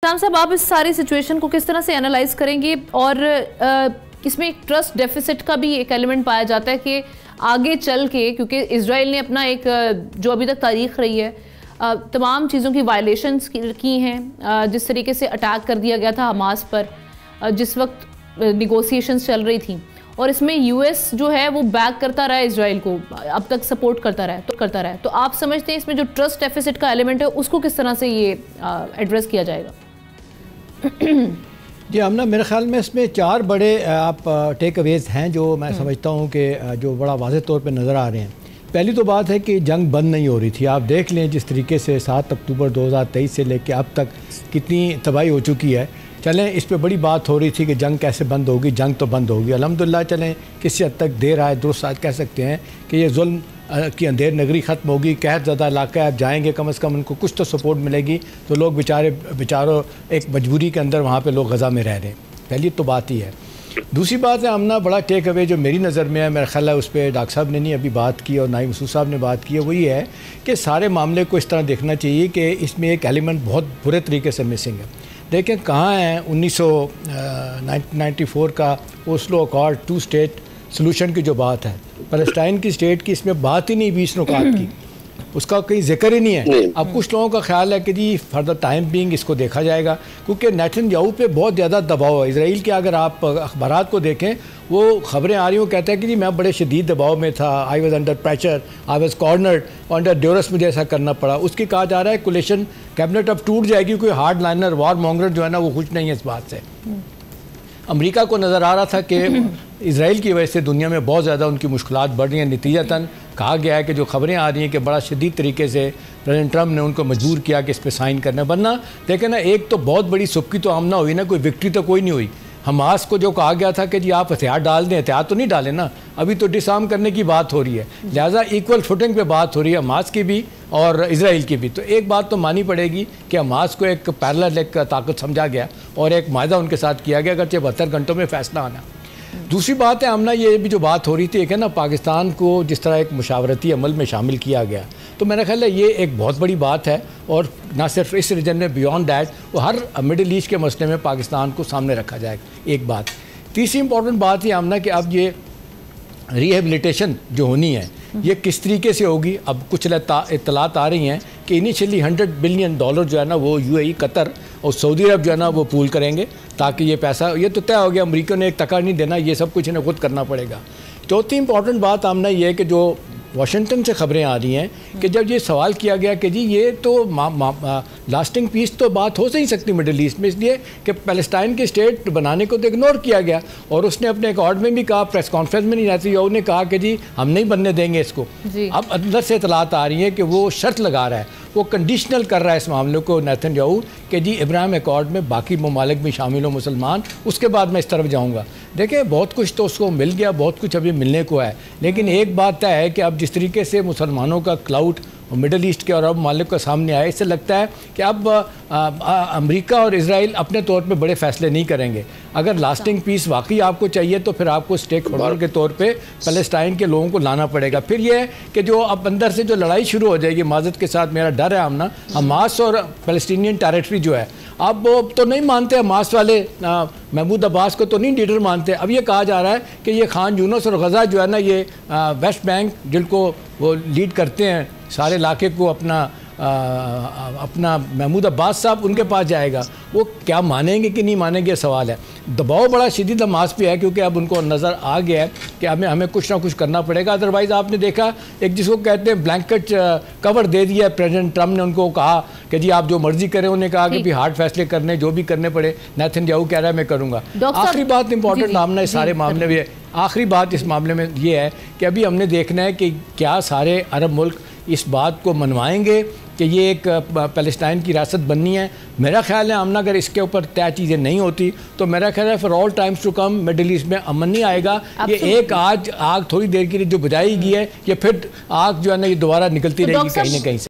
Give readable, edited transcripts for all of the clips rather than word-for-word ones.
शाम साहब, आप इस सारी सिचुएशन को किस तरह से एनालाइज करेंगे? और इसमें एक ट्रस्ट डेफिसिट का भी एक एलिमेंट पाया जाता है कि आगे चल के, क्योंकि इजराइल ने अपना एक जो अभी तक तारीख रही है तमाम चीज़ों की वायलेशंस की हैं, जिस तरीके से अटैक कर दिया गया था हमास पर जिस वक्त निगोसिएशंस चल रही थी, और इसमें यूएस जो है वो बैक करता रहा है इजराइल को, अब तक सपोर्ट करता रहा है। तो आप समझते हैं इसमें जो ट्रस्ट डेफिसिट का एलिमेंट है उसको किस तरह से ये एड्रेस किया जाएगा? जी आमना, मेरे ख्याल में इसमें चार बड़े आप टेक अवेज हैं जो मैं समझता हूँ कि जो बड़ा वाज़ेह तौर पे नज़र आ रहे हैं। पहली तो बात है कि जंग बंद नहीं हो रही थी। आप देख लें जिस तरीके से 7 अक्टूबर 2023 से लेकर अब तक कितनी तबाही हो चुकी है। चलें, इस पे बड़ी बात हो रही थी कि जंग कैसे बंद होगी, जंग तो बंद होगी अल्हम्दुलिल्लाह। चलें, किसी हद तक देर आए दुरुस्त आज कह सकते हैं कि ये जुल्म की अंधेर नगरी ख़त्म होगी। कहत ज़्यादा इलाका है, आप जाएंगे कम से कम उनको कुछ तो सपोर्ट मिलेगी। तो लोग बेचारों एक मजबूरी के अंदर वहाँ पे लोग गज़ा में रह रहे हैं। पहली तो बात ही है। दूसरी बात है आमना, बड़ा टेक अवे जो मेरी नज़र में है, मेरा ख्याल है उस पर डॉक्टर साहब ने नहीं अभी बात की और ना ही मसूद साहब ने बात की है, वो ये है कि सारे मामले को इस तरह देखना चाहिए कि इसमें एक एलिमेंट बहुत बुरे तरीके से मिसिंग है। देखें कहाँ है 1994 का ओस्लो अकॉर्ड 2 स्टेट सलूशन की जो बात है, पैलेस्टाइन की स्टेट की इसमें बात ही नहीं 20 नुकात की, उसका कहीं जिक्र ही नहीं है। अब कुछ लोगों का ख्याल है कि जी फॉर द टाइम बीइंग इसको देखा जाएगा, क्योंकि नेतन्याहू पे बहुत ज़्यादा दबाव है इसराइल के। अगर आप अखबारात को देखें, वो खबरें आ रही हूँ, कहते हैं कि जी मैं बड़े शदीद दबाव में था, I was under pressure, I was cornered, under duress मुझे ऐसा करना पड़ा। उसकी कहा जा रहा है कोलिशन कैबिनेट अब टूट जाएगी, कोई हार्ड लाइनर वार मॉन्गर जो है ना वो खुश नहीं है इस बात से। अमेरिका को नज़र आ रहा था कि इजराइल की वजह से दुनिया में बहुत ज़्यादा उनकी मुश्किलात बढ़ रही हैं। नतीजतन कहा गया है कि जो खबरें आ रही हैं कि बड़ा शदीद तरीके से प्रेसिडेंट ट्रंप ने उनको मजबूर किया कि इस पर साइन करने, वरना देखें ना एक तो बहुत बड़ी सुबकी तो आमना हुई ना, कोई विक्ट्री तो कोई नहीं हुई। हमास को जो कहा गया था कि जी आप हथियार डाल दें, हथियार तो नहीं डालें ना, अभी तो डिसआर्म करने की बात हो रही है। लिहाजा इक्वल फुटिंग पे बात हो रही है हमास की भी और इजराइल की भी। तो एक बात तो मानी पड़ेगी कि हमास को एक पैरेलल एक ताकत समझा गया और एक मायदा उनके साथ किया गया, अगरचे 72 घंटों में फैसला आना। दूसरी बात है आमना, ये भी जो बात हो रही थी एक है ना, पाकिस्तान को जिस तरह एक मुशावरती अमल में शामिल किया गया, तो मेरा ख्याल है ये एक बहुत बड़ी बात है। और ना सिर्फ इस रीजन में, बियॉन्ड दैट वो हर मिडिल ईस्ट के मसले में पाकिस्तान को सामने रखा जाएगा, एक बात। तीसरी इंपॉर्टेंट बात ये आमना कि अब ये रिहेबिलिटेशन जो होनी है ये किस तरीके से होगी। अब कुछ इत्तलात आ रही हैं कि इनिशियली $100 बिलियन जो है ना वो UAE, कतर और सऊदी अरब जो है ना वो पूल करेंगे, ताकि ये पैसा, ये तो तय हो गया, अमेरिका ने एक टका नहीं देना, ये सब कुछ इन्हें खुद करना पड़ेगा। चौथी इंपॉर्टेंट बात आमना ये है कि जो वाशिंगटन से खबरें आ रही हैं कि जब ये सवाल किया गया कि जी ये तो लास्टिंग पीस तो बात हो नहीं सकती मिडिल ईस्ट में, इसलिए कि पैलेस्टाइन की स्टेट बनाने को तो इग्नोर किया गया। और उसने अपने अकॉर्ड में भी कहा, प्रेस कॉन्फ्रेंस में नहीं रहती, और ने कहा कि जी हम नहीं बनने देंगे इसको। अब अंदर से इतलात आ रही है कि वो शर्त लगा रहा है, वो कंडीशनल कर रहा है इस मामले को नेतन्याहू कि जी इब्राहिम अकॉर्ड में बाकी ममालिक भी शामिल हो मुसलमान, उसके बाद मैं इस तरफ जाऊँगा। देखें बहुत कुछ तो उसको मिल गया, बहुत कुछ अभी मिलने को है, लेकिन एक बात तय है कि अब जिस तरीके से मुसलमानों का क्लाउड मिडिल ईस्ट के और अरब मालिक का सामने आया, इससे लगता है कि अब अमेरिका और इजराइल अपने तौर पे बड़े फैसले नहीं करेंगे। अगर लास्टिंग पीस वाकई आपको चाहिए तो फिर आपको स्टेक होल्डर के तौर पे पैलेस्टाइन के लोगों को लाना पड़ेगा। फिर ये है कि जो अब अंदर से जो लड़ाई शुरू हो जाएगी, माजत के साथ मेरा डर है आमना, हमास और पैलेस्टीनियन टेरिटरी जो है, अब वो तो नहीं मानते हमास वाले, महमूद अब्बास को तो नहीं लीडर मानते। अब ये कहा जा रहा है कि ये खान यूनुस और गज़ा जो है ना, ये वेस्ट बैंक जिनको वो लीड करते हैं सारे इलाके को, अपना महमूद अब्बास साहब उनके पास जाएगा। वो क्या मानेंगे कि नहीं मानेंगे सवाल है। दबाव बड़ा शदीद हमास पे है, क्योंकि अब उनको नज़र आ गया है कि हमें कुछ ना कुछ करना पड़ेगा। अदरवाइज़ आपने देखा एक जिसको कहते हैं ब्लैंकेट कवर दे दिया प्रेसिडेंट ट्रंप ने, उनको कहा कि जी आप जो मर्जी करें, उन्होंने कहा कि भी हार्ड फैसले करने जो भी करने पड़े, नेतन्याहू कह रहा है मैं करूँगा। आखिरी बात इंपॉर्टेंट सामने इस सारे मामले में, आखिरी बात इस मामले में ये है कि अभी हमने देखना है कि क्या सारे अरब मुल्क इस बात को मनवाएंगे कि ये एक पैलेस्टाइन की रियासत बननी है। मेरा ख्याल है आमना, अगर इसके ऊपर तय चीज़ें नहीं होती तो मेरा ख्याल है for all times to come Middle East में अमन नहीं आएगा। ये एक आज आग थोड़ी देर के लिए जो बुझाई गई है, ये फिर आग जो है ना ये दोबारा निकलती रहेगी कहीं ना कहीं से।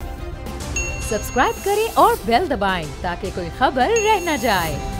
सब्सक्राइब करें और बेल दबाएं ताकि कोई खबर रह न जाए।